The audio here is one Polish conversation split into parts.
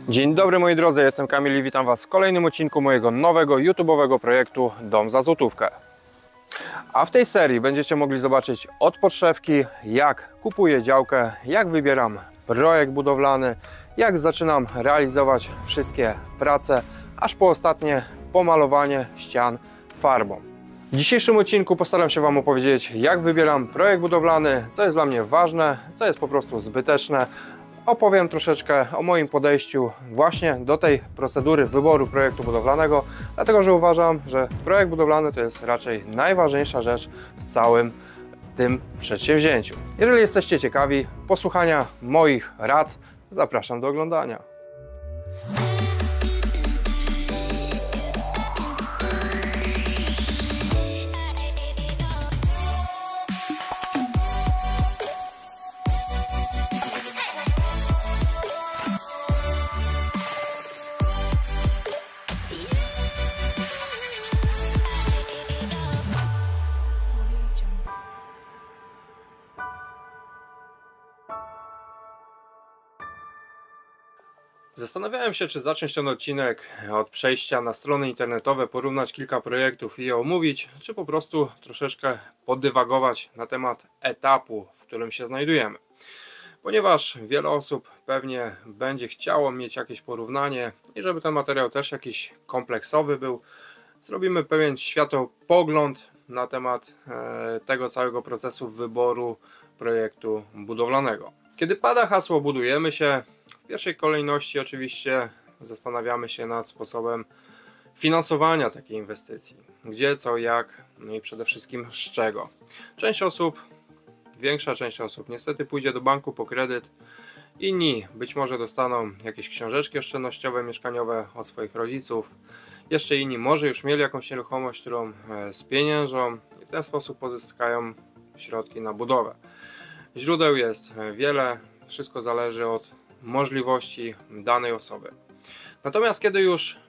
Dzień dobry moi drodzy, jestem Kamil i witam Was w kolejnym odcinku mojego nowego YouTube'owego projektu Dom za złotówkę. A w tej serii będziecie mogli zobaczyć od podszewki, jak kupuję działkę, jak wybieram projekt budowlany, jak zaczynam realizować wszystkie prace, aż po ostatnie pomalowanie ścian farbą. W dzisiejszym odcinku postaram się Wam opowiedzieć, jak wybieram projekt budowlany, co jest dla mnie ważne, co jest po prostu zbyteczne. Opowiem troszeczkę o moim podejściu właśnie do tej procedury wyboru projektu budowlanego, dlatego że uważam, że projekt budowlany to jest raczej najważniejsza rzecz w całym tym przedsięwzięciu. Jeżeli jesteście ciekawi posłuchania moich rad, zapraszam do oglądania. Zastanawiałem się, czy zacząć ten odcinek od przejścia na strony internetowe, porównać kilka projektów i je omówić, czy po prostu troszeczkę podywagować na temat etapu, w którym się znajdujemy. Ponieważ wiele osób pewnie będzie chciało mieć jakieś porównanie i żeby ten materiał też jakiś kompleksowy był, zrobimy pewien światopogląd na temat tego całego procesu wyboru projektu budowlanego. Kiedy pada hasło budujemy się, w pierwszej kolejności oczywiście zastanawiamy się nad sposobem finansowania takiej inwestycji. Gdzie, co, jak, no i przede wszystkim z czego. Większa część osób niestety pójdzie do banku po kredyt. Inni być może dostaną jakieś książeczki oszczędnościowe, mieszkaniowe od swoich rodziców. Jeszcze inni może już mieli jakąś nieruchomość, którą spieniężą i w ten sposób pozyskają środki na budowę. Źródeł jest wiele, wszystko zależy od możliwości danej osoby. Natomiast kiedy już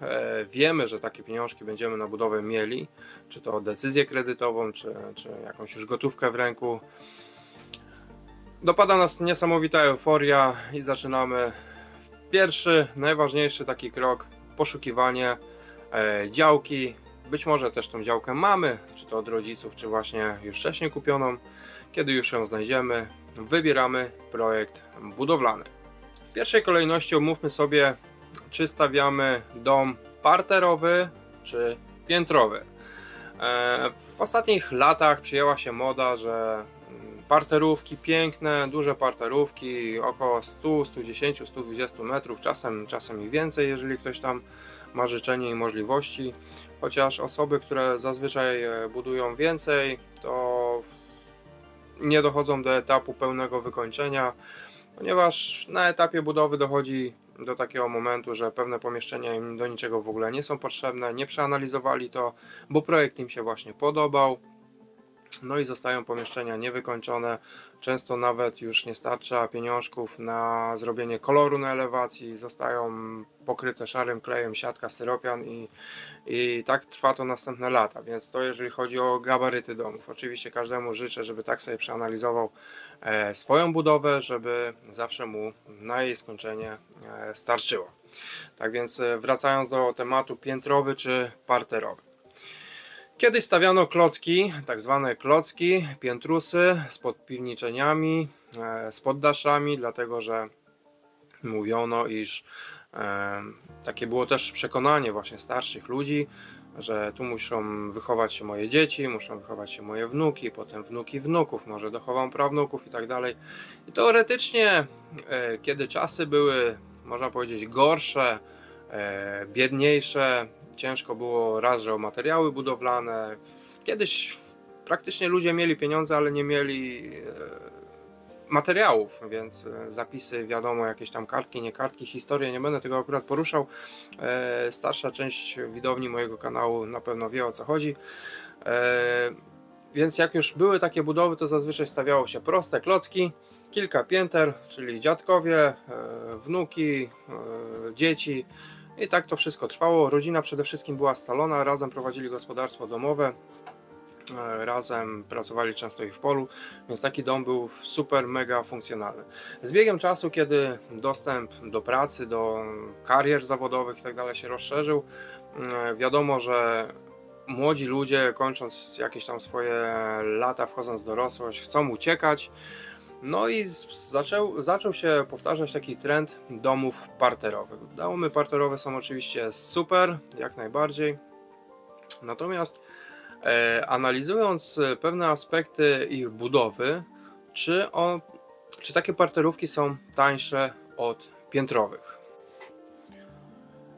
wiemy, że takie pieniążki będziemy na budowę mieli, czy to decyzję kredytową, czy jakąś już gotówkę w ręku, dopada nas niesamowita euforia i zaczynamy pierwszy, najważniejszy taki krok, poszukiwanie działki. Być może też tą działkę mamy, czy to od rodziców, czy właśnie już wcześniej kupioną. Kiedy już ją znajdziemy, wybieramy projekt budowlany. W pierwszej kolejności omówmy sobie, czy stawiamy dom parterowy, czy piętrowy. W ostatnich latach przyjęła się moda, że parterówki piękne, duże parterówki, około 100, 110, 120 metrów, czasem i więcej, jeżeli ktoś tam ma życzenie i możliwości. Chociaż osoby, które zazwyczaj budują więcej, to nie dochodzą do etapu pełnego wykończenia, ponieważ na etapie budowy dochodzi do takiego momentu, że pewne pomieszczenia im do niczego w ogóle nie są potrzebne, nie przeanalizowali to, bo projekt im się właśnie podobał. No i zostają pomieszczenia niewykończone, często nawet już nie starcza pieniążków na zrobienie koloru na elewacji, zostają pokryte szarym klejem, siatka, styropian i tak trwa to następne lata, więc to jeżeli chodzi o gabaryty domów. Oczywiście każdemu życzę, żeby tak sobie przeanalizował swoją budowę, żeby zawsze mu na jej skończenie starczyło. Tak więc wracając do tematu piętrowy czy parterowy. Kiedyś stawiano klocki, tak zwane klocki, piętrusy z podpiwniczeniami, z poddaszami, dlatego że mówiono, iż takie było też przekonanie właśnie starszych ludzi, że tu muszą wychować się moje dzieci, muszą wychować się moje wnuki, potem wnuki wnuków, może dochowam prawnuków i tak dalej. I teoretycznie, kiedy czasy były, można powiedzieć, gorsze, biedniejsze, ciężko było raz, że o materiały budowlane. Kiedyś praktycznie ludzie mieli pieniądze, ale nie mieli materiałów, więc zapisy, wiadomo, jakieś tam kartki, nie kartki, historie, nie będę tego akurat poruszał. Starsza część widowni mojego kanału na pewno wie, o co chodzi. Więc jak już były takie budowy, to zazwyczaj stawiało się proste klocki, kilka pięter, czyli dziadkowie, wnuki, dzieci. I tak to wszystko trwało. Rodzina przede wszystkim była scalona, razem prowadzili gospodarstwo domowe. razem pracowali często i w polu, więc taki dom był super, mega funkcjonalny. Z biegiem czasu, kiedy dostęp do pracy, do karier zawodowych i tak dalej się rozszerzył, wiadomo, że młodzi ludzie, kończąc jakieś tam swoje lata, wchodząc w dorosłość, chcą uciekać. No i zaczął się powtarzać taki trend domów parterowych. Domy parterowe są oczywiście super, jak najbardziej. Natomiast analizując pewne aspekty ich budowy, czy takie parterówki są tańsze od piętrowych?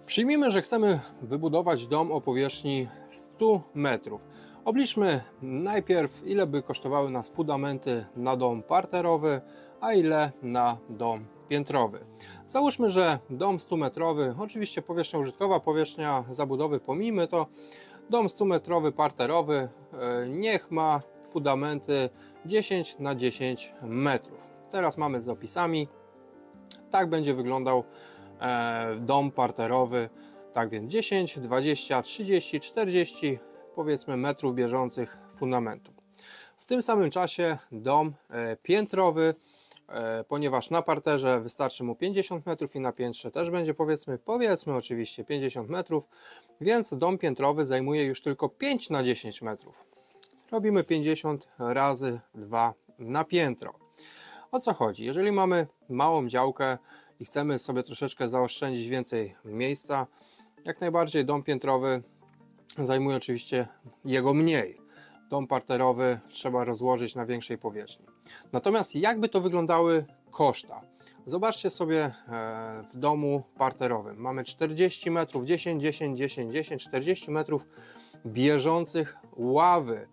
Przyjmijmy, że chcemy wybudować dom o powierzchni 100 metrów. Obliczmy najpierw, ile by kosztowały nas fundamenty na dom parterowy, a ile na dom piętrowy. Załóżmy, że dom 100-metrowy, oczywiście powierzchnia użytkowa, powierzchnia zabudowy pomijmy to, dom 100-metrowy parterowy niech ma fundamenty 10 na 10 metrów. Teraz mamy z opisami. Tak będzie wyglądał dom parterowy. Tak więc 10, 20, 30, 40 powiedzmy metrów bieżących fundamentu. W tym samym czasie dom piętrowy, ponieważ na parterze wystarczy mu 50 metrów i na piętrze też będzie powiedzmy oczywiście 50 metrów, więc dom piętrowy zajmuje już tylko 5 na 10 metrów. Robimy 50 razy 2 na piętro. O co chodzi? Jeżeli mamy małą działkę i chcemy sobie troszeczkę zaoszczędzić więcej miejsca, jak najbardziej dom piętrowy zajmuje oczywiście jego mniej. Dom parterowy trzeba rozłożyć na większej powierzchni. Natomiast jakby to wyglądały koszta? Zobaczcie sobie w domu parterowym. Mamy 40 metrów, 10, 10, 10, 10, 40 metrów bieżących ławy,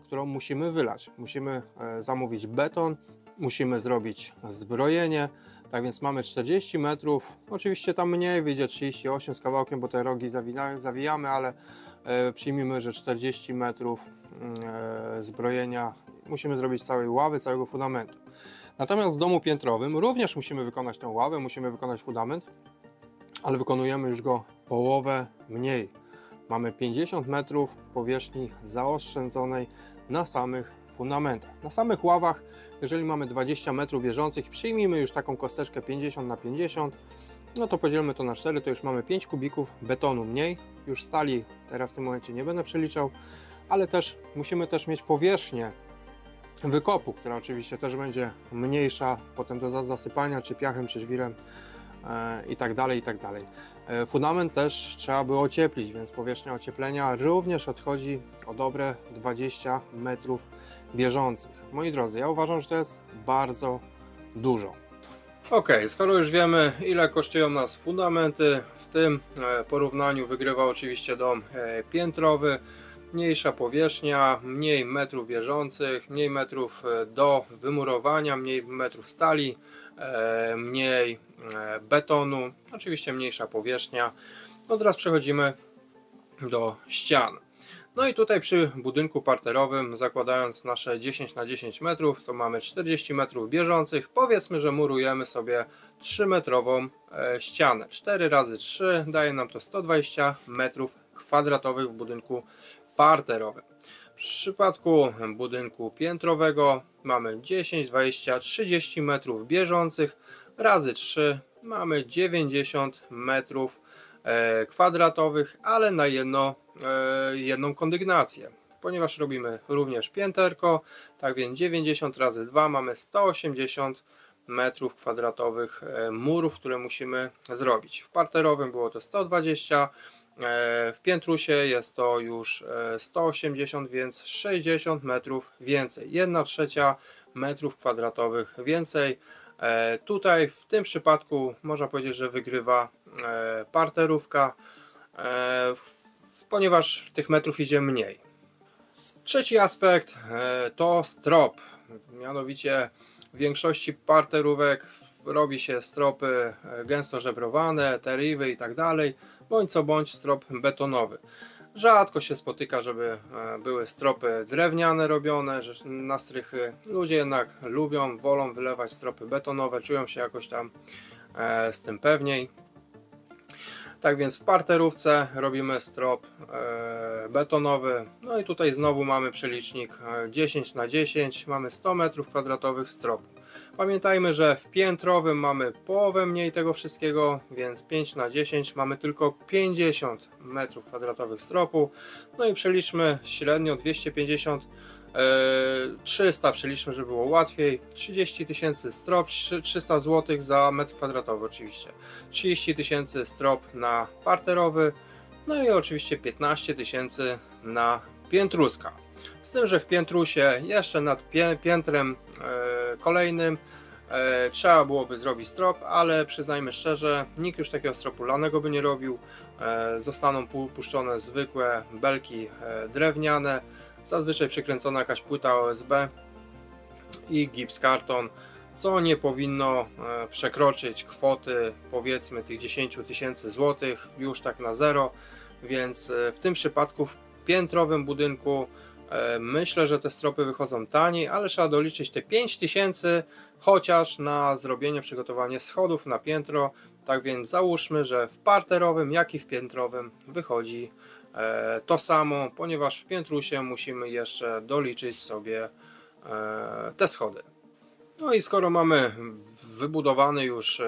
którą musimy wylać. Musimy zamówić beton, musimy zrobić zbrojenie. Tak więc mamy 40 metrów, oczywiście tam mniej, wyjdzie 38 z kawałkiem, bo te rogi zawijamy, ale przyjmijmy, że 40 metrów zbrojenia musimy zrobić całej ławy, całego fundamentu. Natomiast w domu piętrowym również musimy wykonać tę ławę, musimy wykonać fundament, ale wykonujemy już go połowę mniej. Mamy 50 metrów powierzchni zaoszczędzonej na samych fundamentach. Na samych ławach, jeżeli mamy 20 metrów bieżących, przyjmijmy już taką kosteczkę 50 na 50, no to podzielmy to na 4, to już mamy 5 kubików betonu mniej. Już stali teraz w tym momencie nie będę przeliczał, ale też musimy też mieć powierzchnię wykopu, która oczywiście też będzie mniejsza potem do zasypania, czy piachem, czy żwirem i tak dalej, i tak dalej. Fundament też trzeba by ocieplić, więc powierzchnia ocieplenia również odchodzi o dobre 20 metrów bieżących. Moi drodzy, ja uważam, że to jest bardzo dużo. Ok, skoro już wiemy, ile kosztują nas fundamenty, w tym porównaniu wygrywa oczywiście dom piętrowy. Mniejsza powierzchnia, mniej metrów bieżących, mniej metrów do wymurowania, mniej metrów stali, mniej betonu, oczywiście mniejsza powierzchnia. No teraz przechodzimy do ścian. No i tutaj przy budynku parterowym, zakładając nasze 10 na 10 metrów, to mamy 40 metrów bieżących. Powiedzmy, że murujemy sobie 3-metrową ścianę. 4 razy 3 daje nam to 120 metrów kwadratowych w budynku parterowym. W przypadku budynku piętrowego mamy 10, 20, 30 metrów bieżących razy 3 mamy 90 metrów kwadratowych, ale na jedną kondygnację, ponieważ robimy również pięterko, tak więc 90 razy 2 mamy 180 metrów kwadratowych murów, które musimy zrobić. W parterowym było to 120, w piętrusie jest to już 180, więc 60 metrów więcej, 1/3 metrów kwadratowych więcej. Tutaj w tym przypadku można powiedzieć, że wygrywa parterówka, ponieważ tych metrów idzie mniej. Trzeci aspekt to strop, mianowicie w większości parterówek robi się stropy gęsto żebrowane, teriwy i tak dalej, bądź co bądź strop betonowy. Rzadko się spotyka, żeby były stropy drewniane robione na strychy. Ludzie jednak lubią, wolą wylewać stropy betonowe, czują się jakoś tam z tym pewniej. Tak więc w parterówce robimy strop betonowy. No i tutaj znowu mamy przelicznik 10 na 10, mamy 100 m2 stropu. Pamiętajmy, że w piętrowym mamy połowę mniej tego wszystkiego, więc 5 na 10 mamy tylko 50 m2 stropu. No i przeliczmy średnio 250, 300 przeliczmy, żeby było łatwiej. 30 000 strop, 300 zł za metr kwadratowy oczywiście. 30 000 strop na parterowy, no i oczywiście 15 000 na piętruska. Z tym, że w piętrusie jeszcze nad piętrem kolejnym trzeba byłoby zrobić strop, ale przyznajmy szczerze, nikt już takiego stropu lanego by nie robił. Zostaną puszczone zwykłe belki drewniane, zazwyczaj przykręcona jakaś płyta OSB i gips karton, co nie powinno przekroczyć kwoty powiedzmy tych 10 000 złotych, już tak na zero, więc w tym przypadku w piętrowym budynku myślę, że te stropy wychodzą taniej, ale trzeba doliczyć te 5000 chociaż na zrobienie, przygotowanie schodów na piętro. Tak więc załóżmy, że w parterowym jak i w piętrowym wychodzi to samo, ponieważ w piętrusie musimy jeszcze doliczyć sobie te schody. No i skoro mamy wybudowany już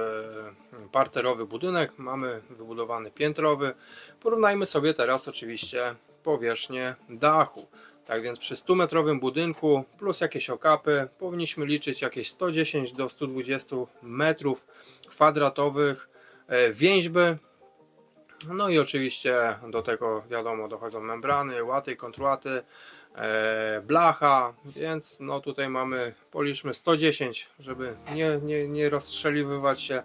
parterowy budynek, mamy wybudowany piętrowy, porównajmy sobie teraz oczywiście powierzchnię dachu. Tak więc przy 100-metrowym budynku plus jakieś okapy powinniśmy liczyć jakieś 110 do 120 metrów kwadratowych więźby. No i oczywiście do tego wiadomo dochodzą membrany, łaty, kontrłaty, blacha, więc no tutaj mamy, policzmy 110, żeby nie rozstrzeliwywać się.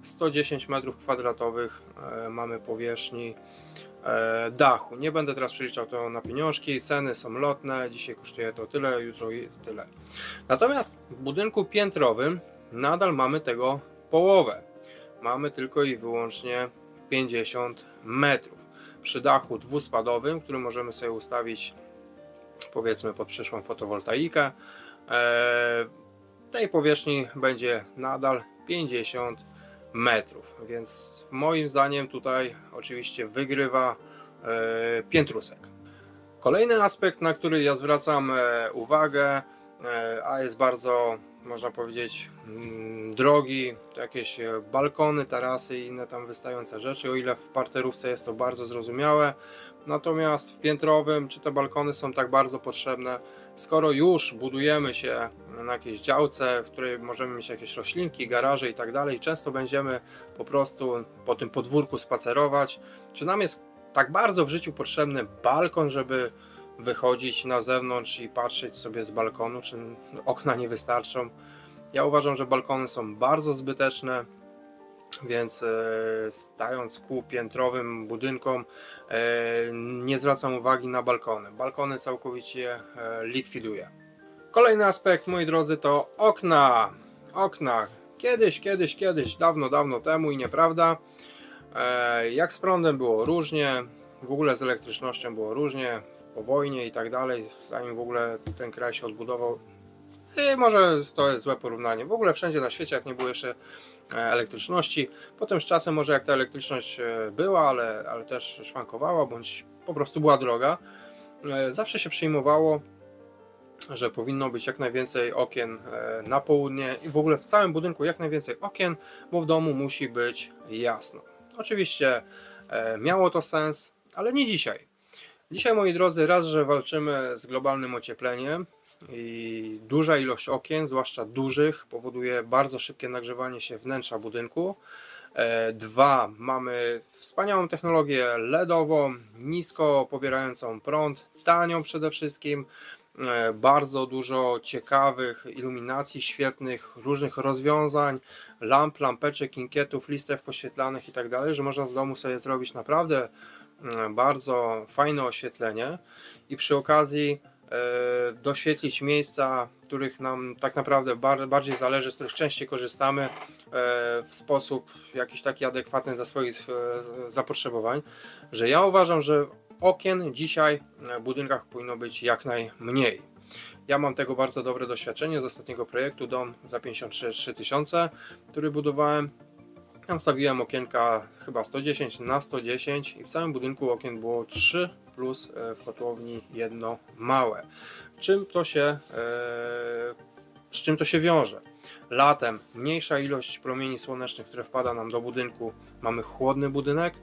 110 metrów kwadratowych mamy powierzchni dachu. Nie będę teraz przeliczał to na pieniążki, ceny są lotne, dzisiaj kosztuje to tyle, jutro tyle. Natomiast w budynku piętrowym nadal mamy tego połowę. Mamy tylko i wyłącznie 50 metrów. Przy dachu dwuspadowym, który możemy sobie ustawić powiedzmy pod przyszłą fotowoltaikę, tej powierzchni będzie nadal 50 metrów, więc moim zdaniem tutaj oczywiście wygrywa piętrusek. Kolejny aspekt, na który ja zwracam uwagę, a jest bardzo, można powiedzieć, drogi, to jakieś balkony, tarasy i inne tam wystające rzeczy, o ile w parterówce jest to bardzo zrozumiałe, natomiast w piętrowym, czy te balkony są tak bardzo potrzebne, skoro już budujemy się na jakiejś działce, w której możemy mieć jakieś roślinki, garaże i tak dalej, często będziemy po prostu po tym podwórku spacerować, czy nam jest tak bardzo w życiu potrzebny balkon, żeby wychodzić na zewnątrz i patrzeć sobie z balkonu, czy okna nie wystarczą? Ja uważam, że balkony są bardzo zbyteczne, więc stając ku piętrowym budynkom nie zwracam uwagi na balkony. Balkony całkowicie likwiduję. Kolejny aspekt, moi drodzy, to okna. Okna. Kiedyś, dawno temu i nieprawda. Jak z prądem było różnie, w ogóle z elektrycznością było różnie, po wojnie i tak dalej, zanim w ogóle ten kraj się odbudował. I może to jest złe porównanie. W ogóle wszędzie na świecie, jak nie było jeszcze elektryczności, potem z czasem może jak ta elektryczność była, ale też szwankowała, bądź po prostu była droga, zawsze się przyjmowało, że powinno być jak najwięcej okien na południe i w ogóle w całym budynku jak najwięcej okien, bo w domu musi być jasno. Oczywiście miało to sens, ale nie dzisiaj. Dzisiaj, moi drodzy, raz, że walczymy z globalnym ociepleniem i duża ilość okien, zwłaszcza dużych, powoduje bardzo szybkie nagrzewanie się wnętrza budynku. Dwa, mamy wspaniałą technologię LEDową, nisko pobierającą prąd, tanią przede wszystkim, bardzo dużo ciekawych iluminacji, świetnych różnych rozwiązań, lamp, lampeczek, inkietów, listew poświetlanych i tak dalej, że można w domu sobie zrobić naprawdę bardzo fajne oświetlenie i przy okazji doświetlić miejsca, których nam tak naprawdę bardziej zależy, z których częściej korzystamy w sposób jakiś taki adekwatny dla swoich zapotrzebowań, że ja uważam, że okien dzisiaj w budynkach powinno być jak najmniej. Ja mam tego bardzo dobre doświadczenie z ostatniego projektu, dom za 53 000, który budowałem. Tam stawiłem okienka chyba 110 na 110 i w całym budynku okien było 3 plus w kotłowni jedno małe. Z czym to się wiąże? Latem mniejsza ilość promieni słonecznych, które wpada nam do budynku, mamy chłodny budynek,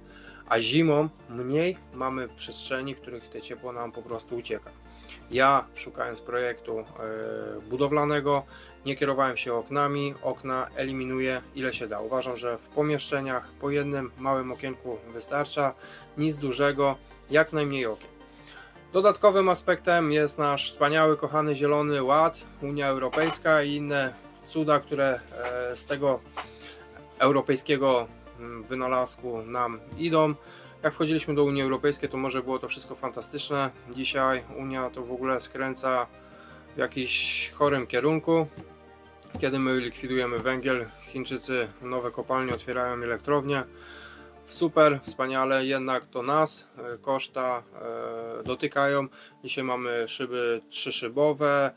a zimą mniej mamy przestrzeni, w których te ciepło nam po prostu ucieka. Ja, szukając projektu budowlanego, nie kierowałem się oknami. Okna eliminuję ile się da. Uważam, że w pomieszczeniach po jednym małym okienku wystarcza, nic dużego, jak najmniej okien. Dodatkowym aspektem jest nasz wspaniały, kochany Zielony Ład, Unia Europejska i inne cuda, które z tego europejskiego wynalazku nam idą. Jak wchodziliśmy do Unii Europejskiej, to może było to wszystko fantastyczne. Dzisiaj Unia to w ogóle skręca w jakimś chorym kierunku. Kiedy my likwidujemy węgiel, Chińczycy nowe kopalnie otwierają, elektrownie. Super, wspaniale, jednak to nas koszta dotykają. Dzisiaj mamy szyby 3-szybowe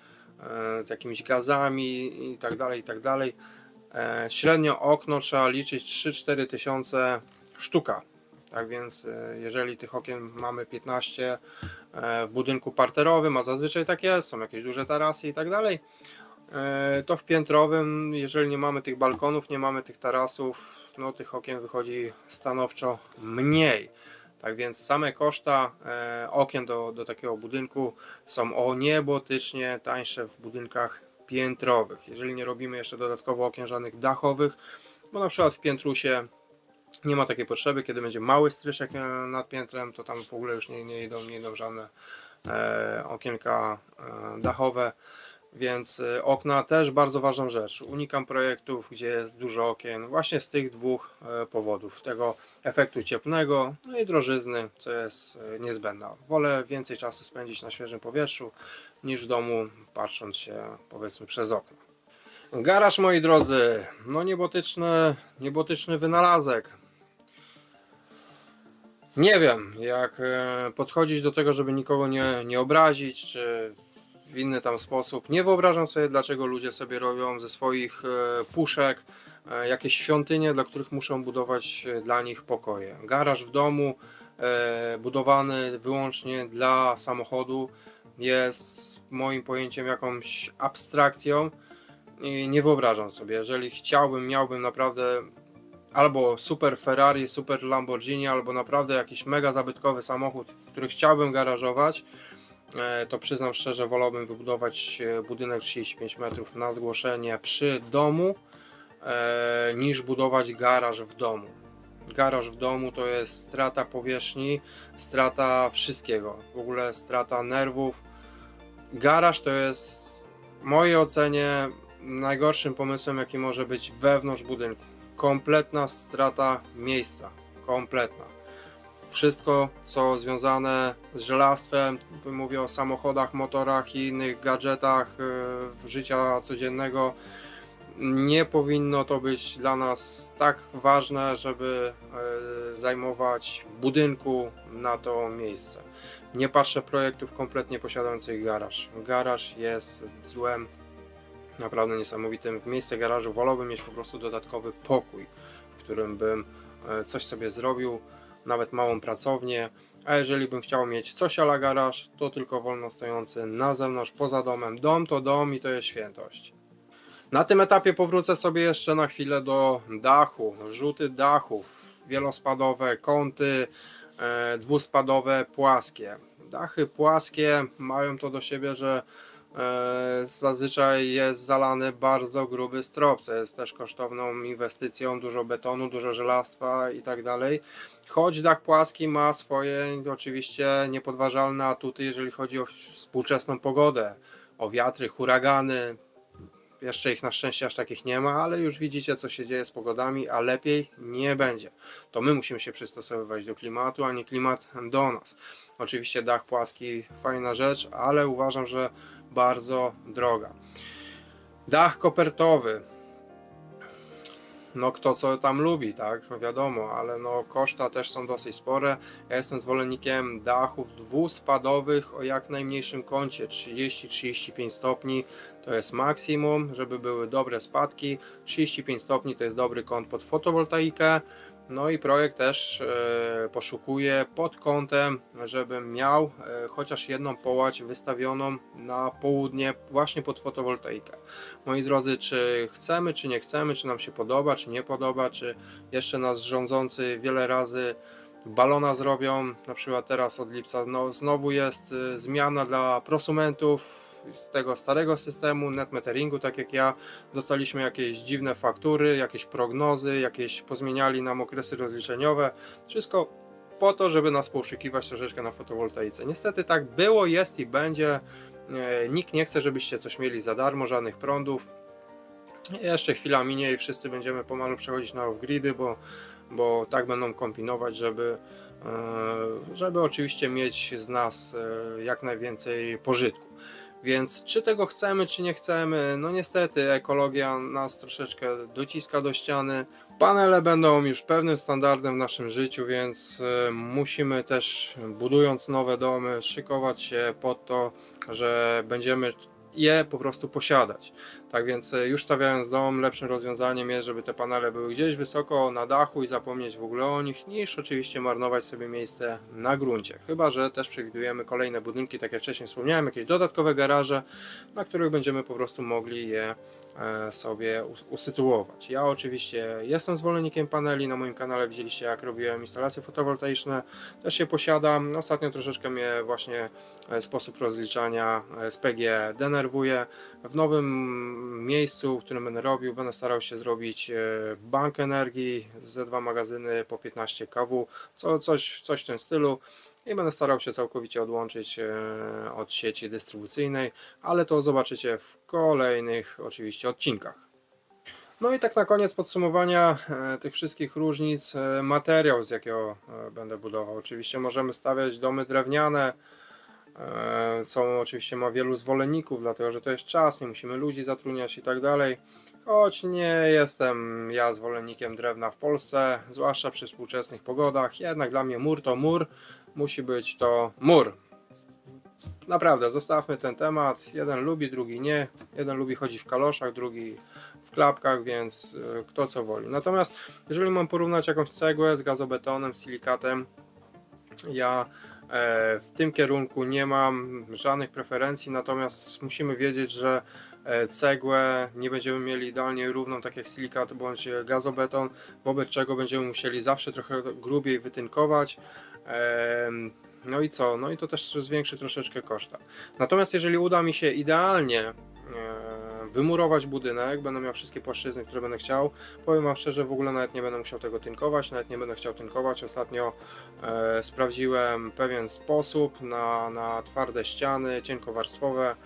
z jakimiś gazami i tak dalej, i tak dalej. Średnio okno trzeba liczyć 3-4 tysiące sztuka. Tak więc jeżeli tych okien mamy 15 w budynku parterowym, a zazwyczaj tak jest, są jakieś duże tarasy i tak dalej, to w piętrowym, jeżeli nie mamy tych balkonów, nie mamy tych tarasów, no tych okien wychodzi stanowczo mniej. Tak więc same koszta okien do takiego budynku są o niebotycznie tańsze w budynkach piętrowych. Jeżeli nie robimy jeszcze dodatkowo okien żadnych dachowych, bo na przykład w piętrusie nie ma takiej potrzeby, kiedy będzie mały stryszek nad piętrem, to tam w ogóle już nie idą żadne okienka dachowe. Więc okna też bardzo ważną rzecz. Unikam projektów, gdzie jest dużo okien właśnie z tych dwóch powodów. Tego efektu cieplnego, no i drożyzny, co jest niezbędna. Wolę więcej czasu spędzić na świeżym powietrzu niż w domu, patrząc się powiedzmy przez okno. Garaż, moi drodzy, no niebotyczny wynalazek. Nie wiem, jak podchodzić do tego, żeby nikogo nie obrazić, czy w inny tam sposób. Nie wyobrażam sobie, dlaczego ludzie sobie robią ze swoich puszek jakieś świątynie, dla których muszą budować dla nich pokoje. Garaż w domu budowany wyłącznie dla samochodu jest moim pojęciem jakąś abstrakcją i nie wyobrażam sobie. Jeżeli miałbym naprawdę albo super Ferrari, super Lamborghini, albo naprawdę jakiś mega zabytkowy samochód, który chciałbym garażować, to przyznam szczerze, wolałbym wybudować budynek 35 metrów na zgłoszenie przy domu, niż budować garaż w domu. Garaż w domu to jest strata powierzchni, strata wszystkiego, w ogóle strata nerwów. Garaż to jest w mojej ocenie najgorszym pomysłem, jaki może być wewnątrz budynku. Kompletna strata miejsca, kompletna. Wszystko, co związane z żelastwem, mówię o samochodach, motorach i innych gadżetach życia codziennego, nie powinno to być dla nas tak ważne, żeby zajmować w budynku na to miejsce. Nie patrzę projektów kompletnie posiadających garaż. Garaż jest złem naprawdę niesamowitym. W miejsce garażu wolałbym mieć po prostu dodatkowy pokój, w którym bym coś sobie zrobił, nawet małą pracownię, a jeżeli bym chciał mieć coś a la garaż, to tylko wolno stojący na zewnątrz, poza domem. Dom to dom i to jest świętość. Na tym etapie powrócę sobie jeszcze na chwilę do dachu, rzuty dachów, wielospadowe, kąty, dwuspadowe, płaskie. Dachy płaskie mają to do siebie, że zazwyczaj jest zalany bardzo gruby strop, co jest też kosztowną inwestycją, dużo betonu, dużo żelastwa i tak dalej. Choć dach płaski ma swoje oczywiście niepodważalne atuty, jeżeli chodzi o współczesną pogodę, o wiatry, huragany. Jeszcze ich na szczęście aż takich nie ma, ale już widzicie, co się dzieje z pogodami, a lepiej nie będzie. To my musimy się przystosowywać do klimatu, a nie klimat do nas. Oczywiście dach płaski fajna rzecz, ale uważam, że bardzo droga. Dach kopertowy. No kto co tam lubi, tak? No wiadomo, ale no koszta też są dosyć spore. Ja jestem zwolennikiem dachów dwuspadowych o jak najmniejszym kącie. 30-35 stopni to jest maksimum, żeby były dobre spadki. 35 stopni to jest dobry kąt pod fotowoltaikę. No i projekt też poszukuje pod kątem, żebym miał chociaż jedną połać wystawioną na południe właśnie pod fotowoltaikę. Moi drodzy, czy chcemy, czy nie chcemy, czy nam się podoba, czy nie podoba, czy jeszcze nas rządzący wiele razy balona zrobią, na przykład teraz od lipca no, znowu jest zmiana dla prosumentów z tego starego systemu net meteringu, tak jak ja, dostaliśmy jakieś dziwne faktury, jakieś prognozy, jakieś pozmieniali nam okresy rozliczeniowe, wszystko po to, żeby nas poszukiwać troszeczkę na fotowoltaice. Niestety tak było, jest i będzie. Nikt nie chce, żebyście coś mieli za darmo, żadnych prądów. Jeszcze chwila minie i wszyscy będziemy pomalu przechodzić na off-gridy, bo tak będą kombinować, żeby oczywiście mieć z nas jak najwięcej pożytku. Więc czy tego chcemy, czy nie chcemy, no niestety ekologia nas troszeczkę dociska do ściany. Panele będą już pewnym standardem w naszym życiu, więc musimy też, budując nowe domy, szykować się pod to, że będziemy je po prostu posiadać. Tak więc już stawiając dom, lepszym rozwiązaniem jest, żeby te panele były gdzieś wysoko na dachu i zapomnieć w ogóle o nich, niż oczywiście marnować sobie miejsce na gruncie. Chyba że też przewidujemy kolejne budynki, tak jak wcześniej wspomniałem, jakieś dodatkowe garaże, na których będziemy po prostu mogli je sobie usytuować. Ja oczywiście jestem zwolennikiem paneli, na moim kanale widzieliście, jak robiłem instalacje fotowoltaiczne, też je posiadam. Ostatnio troszeczkę mnie właśnie sposób rozliczania z PG denerwuje. W nowym miejscu, w którym będę robił, będę starał się zrobić bank energii, ze 2 magazyny po 15 kW, coś w tym stylu, i będę starał się całkowicie odłączyć od sieci dystrybucyjnej, ale to zobaczycie w kolejnych oczywiście odcinkach. No i tak na koniec podsumowania tych wszystkich różnic, materiał, z jakiego będę budował. Oczywiście możemy stawiać domy drewniane, co oczywiście ma wielu zwolenników, dlatego że to jest czas, nie musimy ludzi zatrudniać i tak dalej. Choć nie jestem ja zwolennikiem drewna w Polsce, zwłaszcza przy współczesnych pogodach. Jednak dla mnie mur to mur, musi być to mur. Naprawdę, zostawmy ten temat. Jeden lubi, drugi nie. Jeden lubi chodzić w kaloszach, drugi w klapkach, więc kto co woli. Natomiast jeżeli mam porównać jakąś cegłę z gazobetonem, z silikatem, ja w tym kierunku nie mam żadnych preferencji, natomiast musimy wiedzieć, że cegłę nie będziemy mieli idealnie równą, tak jak silikat bądź gazobeton, wobec czego będziemy musieli zawsze trochę grubiej wytynkować. No i co? No i to też zwiększy troszeczkę koszta. Natomiast jeżeli uda mi się idealnie wymurować budynek, będę miał wszystkie płaszczyzny, które będę chciał, powiem wam szczerze, w ogóle nawet nie będę musiał tego tynkować, nawet nie będę chciał tynkować. Ostatnio sprawdziłem pewien sposób na twarde ściany, cienkowarstwowe,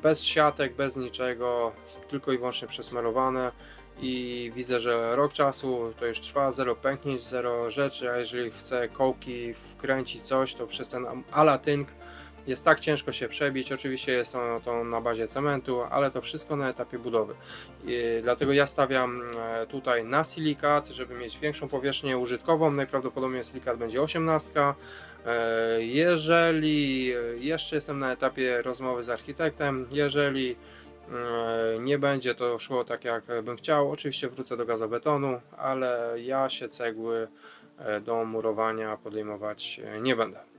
bez siatek, bez niczego, tylko i wyłącznie przesmarowane, i widzę, że rok czasu to już trwa, zero pęknięć, zero rzeczy, a jeżeli chcę kołki wkręcić coś, to przez ten alatynk jest tak ciężko się przebić. Oczywiście jest to na bazie cementu, ale to wszystko na etapie budowy. Dlatego ja stawiam tutaj na silikat, żeby mieć większą powierzchnię użytkową. Najprawdopodobniej silikat będzie 18. Jeżeli jeszcze jestem na etapie rozmowy z architektem, jeżeli nie będzie to szło tak, jak bym chciał, oczywiście wrócę do gazobetonu, ale ja się cegły do murowania podejmować nie będę.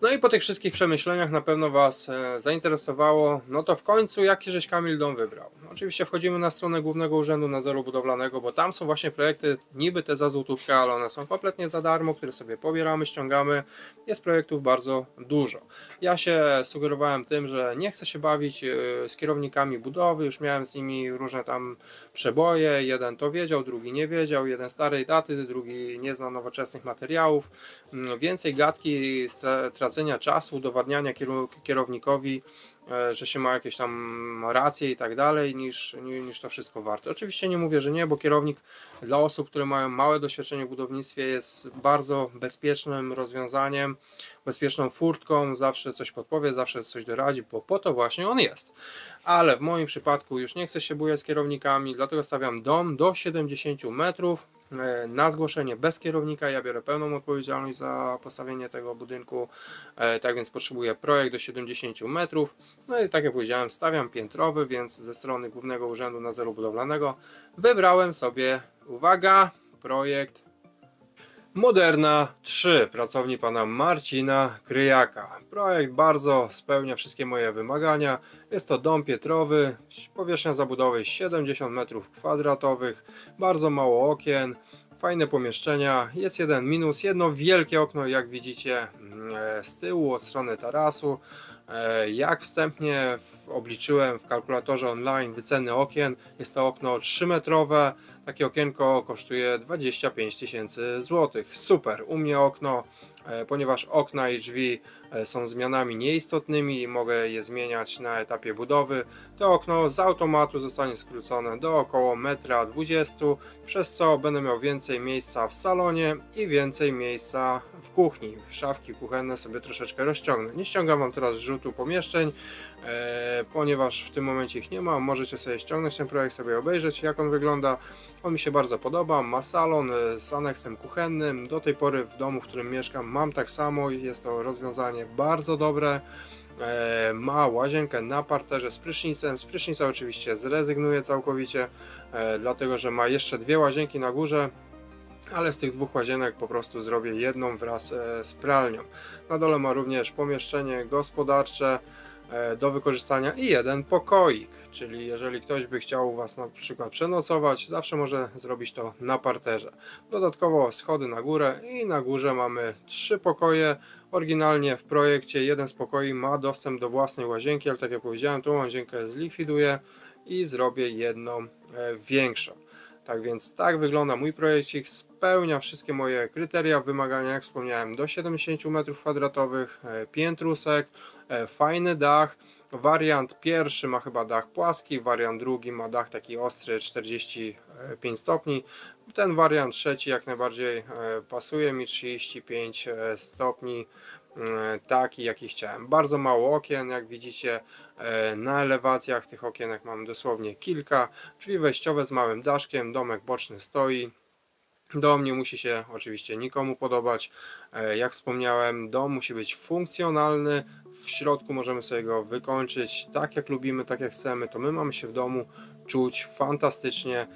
No i po tych wszystkich przemyśleniach na pewno Was zainteresowało, no to w końcu jaki żeś Kamil dom wybrał. Oczywiście wchodzimy na stronę Głównego Urzędu Nadzoru Budowlanego, bo tam są właśnie projekty niby te za złotówkę, ale one są kompletnie za darmo, które sobie pobieramy, ściągamy. Jest projektów bardzo dużo. Ja się sugerowałem tym, że nie chcę się bawić z kierownikami budowy, już miałem z nimi różne tam przeboje, jeden to wiedział, drugi nie wiedział, jeden starej daty, drugi nie zna nowoczesnych materiałów. Więcej gadki, tracenia czasu, udowadniania kierownikowi, że się ma jakieś tam racje i tak dalej, niż to wszystko warte. Oczywiście nie mówię, że nie, bo kierownik dla osób, które mają małe doświadczenie w budownictwie, jest bardzo bezpiecznym rozwiązaniem, bezpieczną furtką, zawsze coś podpowie, zawsze coś doradzi, bo po to właśnie on jest. Ale w moim przypadku już nie chcę się bujać z kierownikami, dlatego stawiam dom do 70 metrów, na zgłoszenie bez kierownika. Ja biorę pełną odpowiedzialność za postawienie tego budynku, tak więc potrzebuję projekt do 70 metrów. No i tak jak powiedziałem, stawiam piętrowy, więc ze strony Głównego Urzędu Nadzoru Budowlanego wybrałem sobie, uwaga, projekt Moderna 3, pracowni pana Marcina Kryjaka. Projekt bardzo spełnia wszystkie moje wymagania. Jest to dom piętrowy, powierzchnia zabudowy 70 m2, bardzo mało okien, fajne pomieszczenia. Jest jeden minus, jedno wielkie okno, jak widzicie z tyłu od strony tarasu. Jak wstępnie obliczyłem w kalkulatorze online wyceny okien, jest to okno 3-metrowe. Takie okienko kosztuje 25 000 złotych. Super, u mnie okno, ponieważ okna i drzwi są zmianami nieistotnymi i mogę je zmieniać na etapie budowy, to okno z automatu zostanie skrócone do około 1,20 m, przez co będę miał więcej miejsca w salonie i więcej miejsca w kuchni. Szafki kuchenne sobie troszeczkę rozciągnę. Nie ściągam wam teraz rzutu pomieszczeń, ponieważ w tym momencie ich nie ma. Możecie sobie ściągnąć ten projekt, sobie obejrzeć, jak on wygląda. On mi się bardzo podoba. Ma salon z aneksem kuchennym. Do tej pory w domu, w którym mieszkam, mam tak samo. Jest to rozwiązanie bardzo dobre. Ma łazienkę na parterze z prysznicem. Z prysznica oczywiście zrezygnuję całkowicie, dlatego że ma jeszcze dwie łazienki na górze, ale z tych dwóch łazienek po prostu zrobię jedną wraz z pralnią. Na dole ma również pomieszczenie gospodarcze do wykorzystania i jeden pokoik, czyli jeżeli ktoś by chciał u was na przykład przenocować, zawsze może zrobić to na parterze. Dodatkowo schody na górę i na górze mamy 3 pokoje. Oryginalnie w projekcie jeden z pokoi ma dostęp do własnej łazienki, ale tak jak powiedziałem, tą łazienkę zlikwiduję i zrobię jedną większą. Tak więc tak wygląda mój projekcik, spełnia wszystkie moje kryteria, wymagania, jak wspomniałem, do 70 m2, piętrusek, fajny dach. Wariant pierwszy ma chyba dach płaski, wariant drugi ma dach taki ostry 45 stopni. Ten wariant trzeci jak najbardziej pasuje mi, 35 stopni. Taki jaki chciałem. Bardzo mało okien, jak widzicie na elewacjach tych okienek mam dosłownie kilka. Drzwi wejściowe z małym daszkiem, domek boczny stoi. Dom nie musi się oczywiście nikomu podobać. Jak wspomniałem, dom musi być funkcjonalny. W środku możemy sobie go wykończyć tak jak lubimy, tak jak chcemy. To my mamy się w domu czuć fantastycznie,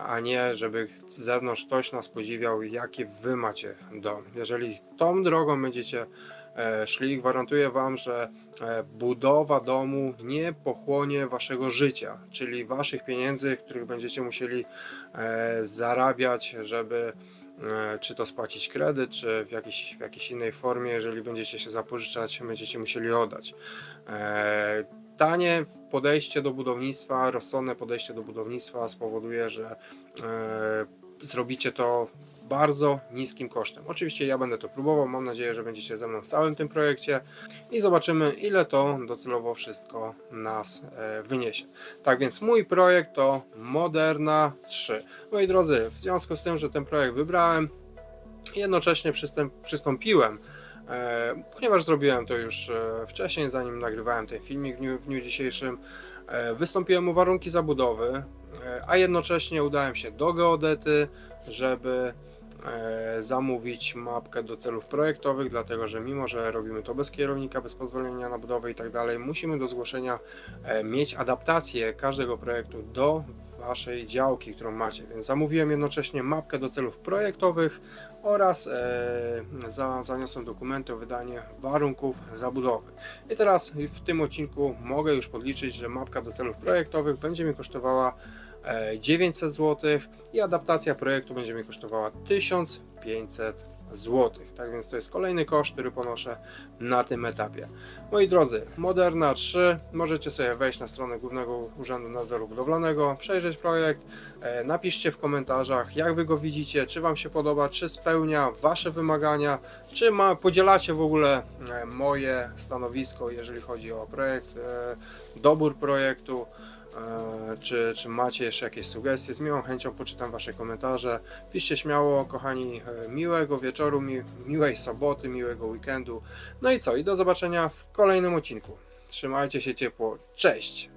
a nie żeby z zewnątrz ktoś nas podziwiał, jaki wy macie dom. Jeżeli tą drogą będziecie szli, gwarantuję wam, że budowa domu nie pochłonie waszego życia, czyli waszych pieniędzy, których będziecie musieli zarabiać, żeby czy to spłacić kredyt, czy w jakiejś innej formie, jeżeli będziecie się zapożyczać, będziecie musieli oddać. Tanie podejście do budownictwa, rozsądne podejście do budownictwa spowoduje, że zrobicie to bardzo niskim kosztem. Oczywiście ja będę to próbował, mam nadzieję, że będziecie ze mną w całym tym projekcie i zobaczymy, ile to docelowo wszystko nas wyniesie. Tak więc mój projekt to Moderna 3. Moi drodzy, w związku z tym, że ten projekt wybrałem, jednocześnie przystąpiłem, ponieważ zrobiłem to już wcześniej, zanim nagrywałem ten filmik w dniu dzisiejszym, wystąpiłem o warunki zabudowy, a jednocześnie udałem się do geodety, żeby zamówić mapkę do celów projektowych, dlatego że mimo, że robimy to bez kierownika, bez pozwolenia na budowę i tak dalej, musimy do zgłoszenia mieć adaptację każdego projektu do waszej działki, którą macie, więc zamówiłem jednocześnie mapkę do celów projektowych oraz zaniosłem dokumenty o wydanie warunków zabudowy. I teraz w tym odcinku mogę już podliczyć, że mapka do celów projektowych będzie mi kosztowała 900 zł i adaptacja projektu będzie mi kosztowała 1500 zł. Tak więc to jest kolejny koszt, który ponoszę na tym etapie. Moi drodzy, Moderna 3, możecie sobie wejść na stronę Głównego Urzędu Nadzoru Budowlanego, przejrzeć projekt, napiszcie w komentarzach, jak wy go widzicie, czy wam się podoba, czy spełnia wasze wymagania, czy podzielacie w ogóle moje stanowisko, jeżeli chodzi o projekt, dobór projektu. Czy macie jeszcze jakieś sugestie? Z miłą chęcią poczytam wasze komentarze. Piszcie śmiało, kochani, miłego wieczoru, miłej soboty, miłego weekendu. No i co? I do zobaczenia w kolejnym odcinku. Trzymajcie się ciepło. Cześć!